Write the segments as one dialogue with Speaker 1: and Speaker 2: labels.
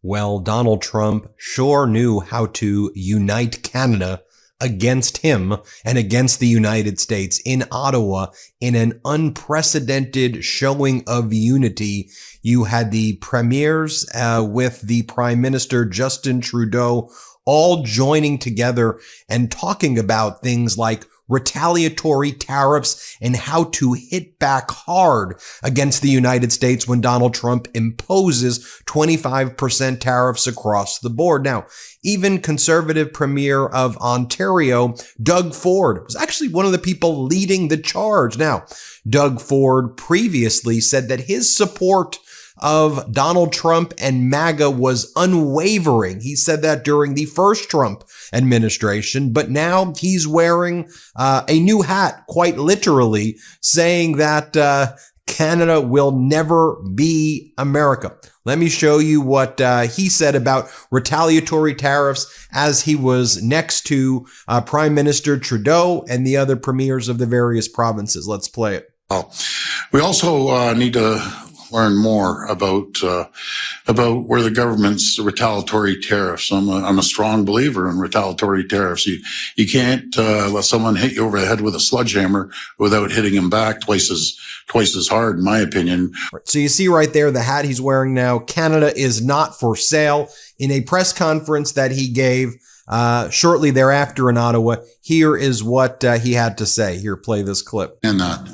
Speaker 1: Well, Donald Trump sure knew how to unite Canada against him and against the United States in Ottawa in an unprecedented showing of unity. You had the premiers with the Prime Minister Justin Trudeau all joining together and talking about things like retaliatory tariffs and how to hit back hard against the United States when Donald Trump imposes 25% tariffs across the board. Now, even Conservative Premier of Ontario, Doug Ford, was actually one of the people leading the charge. Now, Doug Ford previously said that his support of Donald Trump and MAGA was unwavering. He said that during the first Trump administration, but now he's wearing a new hat, quite literally, saying that Canada will never be America. Let me show you what he said about retaliatory tariffs as he was next to Prime Minister Trudeau and the other premiers of the various provinces. Let's play it.
Speaker 2: We also need to learn more about where the government's retaliatory tariffs. I'm a strong believer in retaliatory tariffs. You can't let someone hit you over the head with a sledgehammer without hitting him back twice as hard, in my opinion.
Speaker 1: So you see right there the hat he's wearing now. Canada is not for sale. In a press conference that he gave shortly thereafter in Ottawa, here is what he had to say. Here, play this clip.
Speaker 2: And that,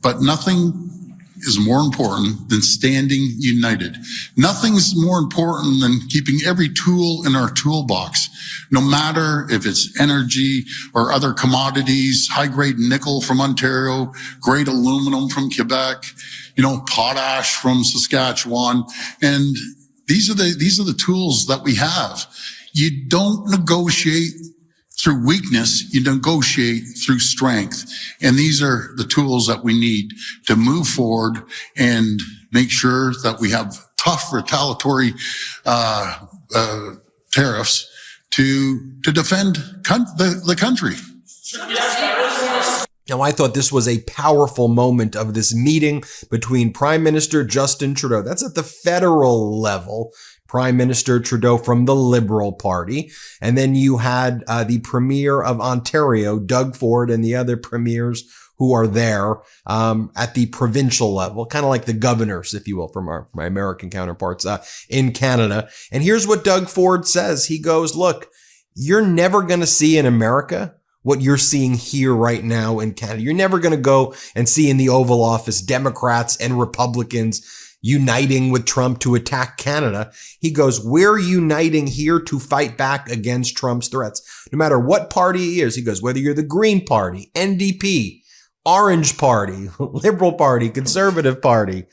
Speaker 2: but nothing is more important than standing united. Nothing's more important than keeping every tool in our toolbox, no matter if it's energy or other commodities, high-grade nickel from Ontario, grade aluminum from Quebec, potash from Saskatchewan. And these are the tools that we have. You don't negotiate through weakness, you negotiate through strength. And these are the tools that we need to move forward and make sure that we have tough retaliatory tariffs to defend the country.
Speaker 1: Now, I thought this was a powerful moment of this meeting between Prime Minister Justin Trudeau. That's at the federal level. Prime Minister Trudeau from the Liberal Party. And then you had the Premier of Ontario, Doug Ford, and the other premiers who are there at the provincial level, kind of like the governors, if you will, from my American counterparts in Canada. And here's what Doug Ford says. He goes, look, you're never going to see in America what you're seeing here right now in Canada. You're never going to go and see in the Oval Office Democrats and Republicans uniting with Trump to attack Canada. He goes, we're uniting here to fight back against Trump's threats. No matter what party he is, he goes, whether you're the Green Party, NDP, Orange Party, Liberal Party, Conservative Party,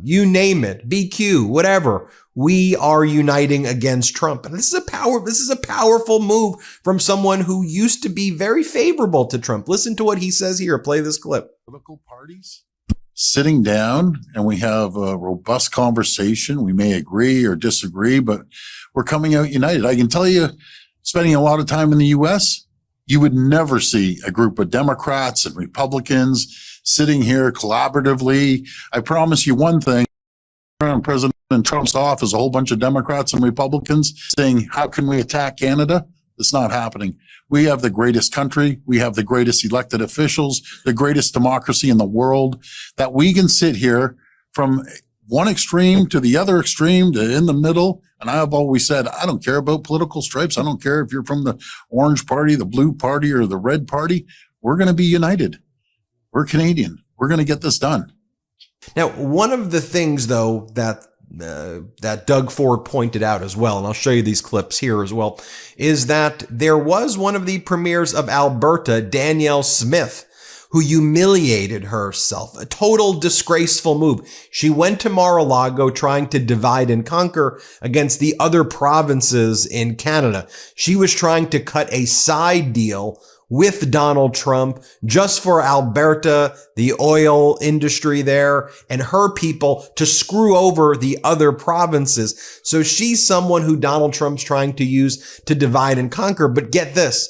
Speaker 1: you name it, BQ, whatever. We are uniting against Trump. And this is a powerful move from someone who used to be very favorable to Trump. Listen to what he says here. Play this clip.
Speaker 2: Political parties sitting down and we have a robust conversation. We may agree or disagree, but we're coming out united. I can tell you, spending a lot of time in the U.S., you would never see a group of Democrats and Republicans sitting here collaboratively. I promise you one thing, President Trump's office, a whole bunch of Democrats and Republicans saying, how can we attack Canada? It's not happening. We have the greatest country. We have the greatest elected officials, the greatest democracy in the world, that we can sit here from one extreme to the other extreme to in the middle. And I have always said, I don't care about political stripes. I don't care if you're from the Orange Party, the Blue Party, or the Red Party. We're going to be united. We're Canadian. We're going to get this done.
Speaker 1: Now, one of the things, though, that Doug Ford pointed out as well, and I'll show you these clips here as well, is that there was one of the premiers of Alberta, Danielle Smith, who humiliated herself. A total disgraceful move. She went to Mar-a-Lago trying to divide and conquer against the other provinces in Canada. She was trying to cut a side deal with Donald Trump just for Alberta, the oil industry there, and her people to screw over the other provinces. So she's someone who Donald Trump's trying to use to divide and conquer. But get this.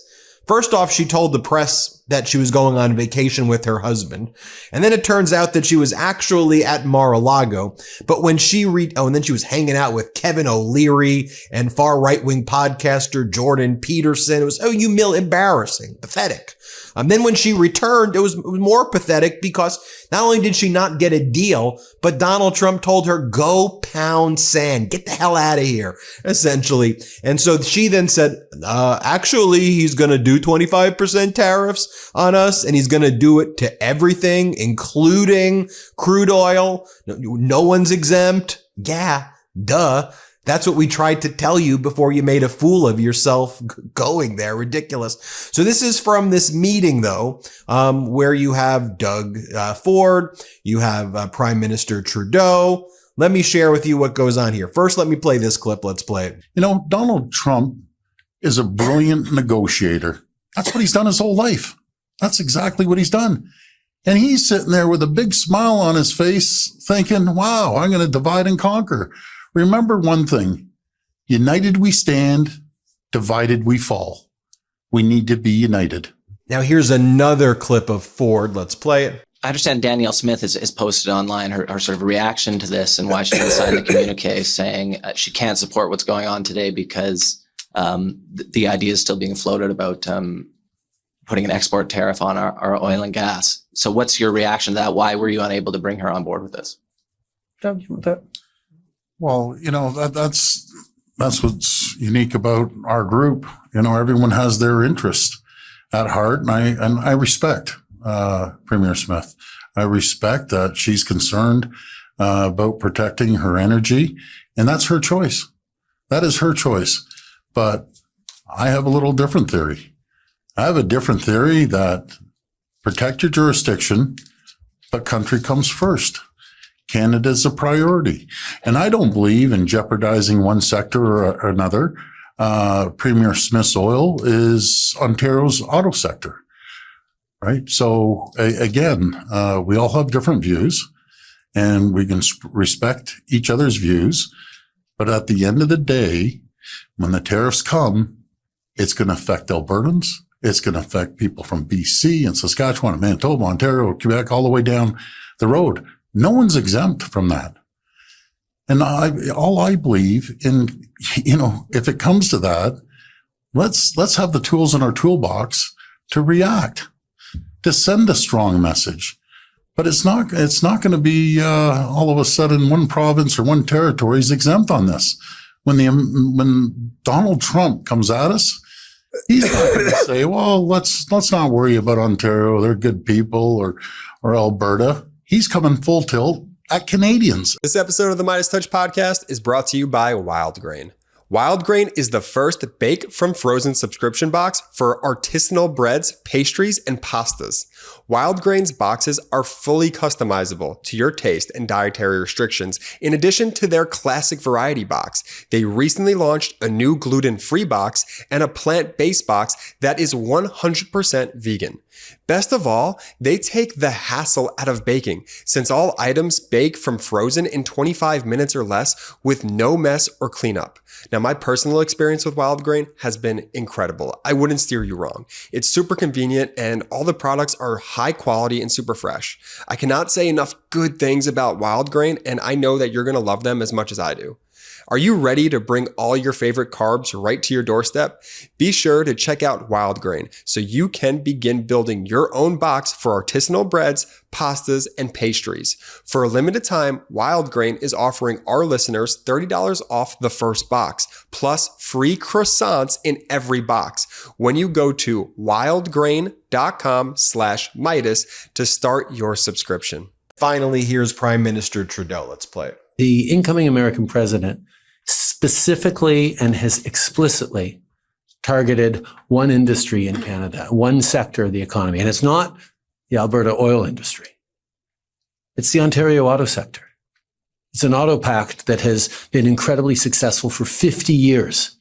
Speaker 1: First off, she told the press that she was going on vacation with her husband. And then it turns out that she was actually at Mar-a-Lago. But when she and then she was hanging out with Kevin O'Leary and far right-wing podcaster Jordan Peterson. It was, embarrassing, pathetic. Then when she returned, it was more pathetic because not only did she not get a deal, but Donald Trump told her, go pound sand, get the hell out of here, essentially. And so she then said, actually, he's going to do 25% tariffs on us, and he's going to do it to everything, including crude oil. No one's exempt. Yeah, duh. That's what we tried to tell you before you made a fool of yourself going there. Ridiculous. So this is from this meeting, though, where you have Doug Ford, you have Prime Minister Trudeau. Let me share with you what goes on here. First, let me play this clip. Let's play it.
Speaker 2: Donald Trump is a brilliant negotiator. That's what he's done his whole life. That's exactly what he's done. And he's sitting there with a big smile on his face thinking, wow, I'm going to divide and conquer. Remember one thing, united we stand, divided we fall. We need to be united.
Speaker 1: Now here's another clip of Ford. Let's play it.
Speaker 3: I understand Danielle Smith has posted online her sort of reaction to this and why she didn't sign the communique, saying she can't support what's going on today because the idea is still being floated about putting an export tariff on our oil and gas. So what's your reaction to that? Why were you unable to bring her on board with this?
Speaker 4: Doug, you want that?
Speaker 2: Well, that's what's unique about our group. Everyone has their interest at heart, and I respect Premier Smith. I respect that she's concerned about protecting her energy, and that's her choice. That is her choice. But I have a little different theory. I have a different theory that protect your jurisdiction, but country comes first. Canada's a priority. And I don't believe in jeopardizing one sector or another. Premier Smith's oil is Ontario's auto sector, right? So again, we all have different views and we can respect each other's views. But at the end of the day, when the tariffs come, it's going to affect Albertans. It's going to affect people from BC and Saskatchewan and Manitoba, Ontario, Quebec, all the way down the road. No one's exempt from that. And all I believe in, if it comes to that, let's have the tools in our toolbox to react, to send a strong message. But it's not going to be, all of a sudden one province or one territory is exempt on this. When Donald Trump comes at us, he's not going to say, well, let's not worry about Ontario. They're good people or Alberta. He's coming full tilt at Canadians.
Speaker 4: This episode of the MeidasTouch podcast is brought to you by Wild Grain. Wild Grain is the first bake from frozen subscription box for artisanal breads, pastries, and pastas. Wild Grain's boxes are fully customizable to your taste and dietary restrictions. In addition to their classic variety box, they recently launched a new gluten-free box and a plant-based box that is 100% vegan. Best of all, they take the hassle out of baking, since all items bake from frozen in 25 minutes or less with no mess or cleanup. Now, my personal experience with Wild Grain has been incredible. I wouldn't steer you wrong. It's super convenient and all the products are high quality and super fresh. I cannot say enough good things about Wild Grain, and I know that you're going to love them as much as I do. Are you ready to bring all your favorite carbs right to your doorstep? Be sure to check out Wild Grain so you can begin building your own box for artisanal breads, pastas, and pastries. For a limited time, Wild Grain is offering our listeners $30 off the first box, plus free croissants in every box when you go to wildgrain.com/Meidas to start your subscription.
Speaker 1: Finally, here's Prime Minister Trudeau. Let's play it.
Speaker 5: The incoming American president specifically and has explicitly targeted one industry in Canada, one sector of the economy. And it's not the Alberta oil industry. It's the Ontario auto sector. It's an auto pact that has been incredibly successful for 50 years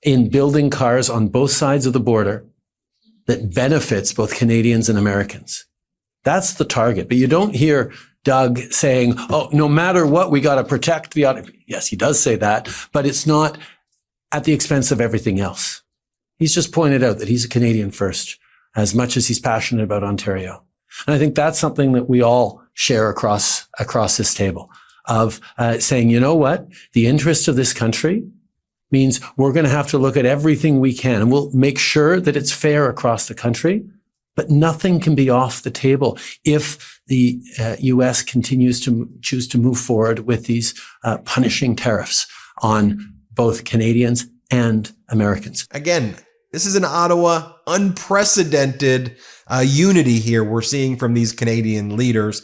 Speaker 5: in building cars on both sides of the border that benefits both Canadians and Americans. That's the target. But you don't hear Doug saying, oh, no matter what, we got to protect the auto. Yes, he does say that, but it's not at the expense of everything else. He's just pointed out that he's a Canadian first, as much as he's passionate about Ontario. And I think that's something that we all share across this table of saying, you know what? The interest of this country means we're going to have to look at everything we can, and we'll make sure that it's fair across the country, but nothing can be off the table if the U.S. continues to choose to move forward with these punishing tariffs on both Canadians and Americans.
Speaker 1: Again, this is in Ottawa, unprecedented unity here we're seeing from these Canadian leaders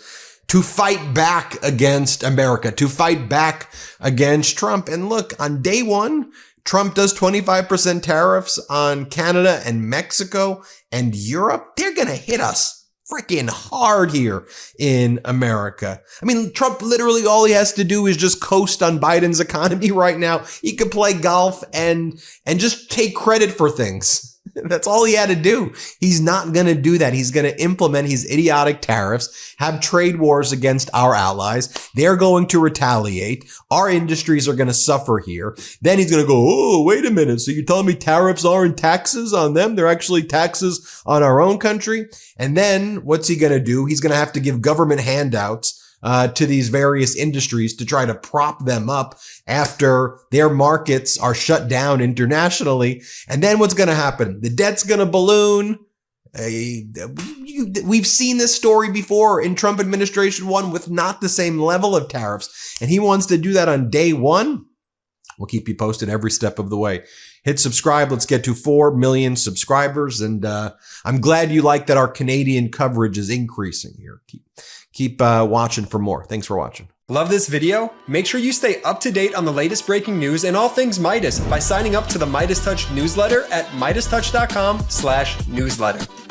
Speaker 1: to fight back against America, to fight back against Trump. And look, on day one, Trump does 25% tariffs on Canada and Mexico and Europe. They're going to hit us freaking hard here in America. I mean, Trump literally all he has to do is just coast on Biden's economy right now. He could play golf and just take credit for things. That's all he had to do. He's not going to do that. He's going to implement his idiotic tariffs, have trade wars against our allies. They're going to retaliate. Our industries are going to suffer here. Then he's going to go, oh, wait a minute. So you're telling me tariffs aren't taxes on them? They're actually taxes on our own country. And then what's he going to do? He's going to have to give government handouts to these various industries to try to prop them up after their markets are shut down internationally. And then what's going to happen? The debt's going to balloon. We've seen this story before in Trump administration 1 with not the same level of tariffs. And he wants to do that on day one. We'll keep you posted every step of the way. Hit subscribe. Let's get to 4 million subscribers. And I'm glad you like that our Canadian coverage is increasing here. Keep watching for more. Thanks for watching.
Speaker 4: Love this video? Make sure you stay up to date on the latest breaking news and all things Meidas by signing up to the MeidasTouch newsletter at MeidasTouch.com/newsletter.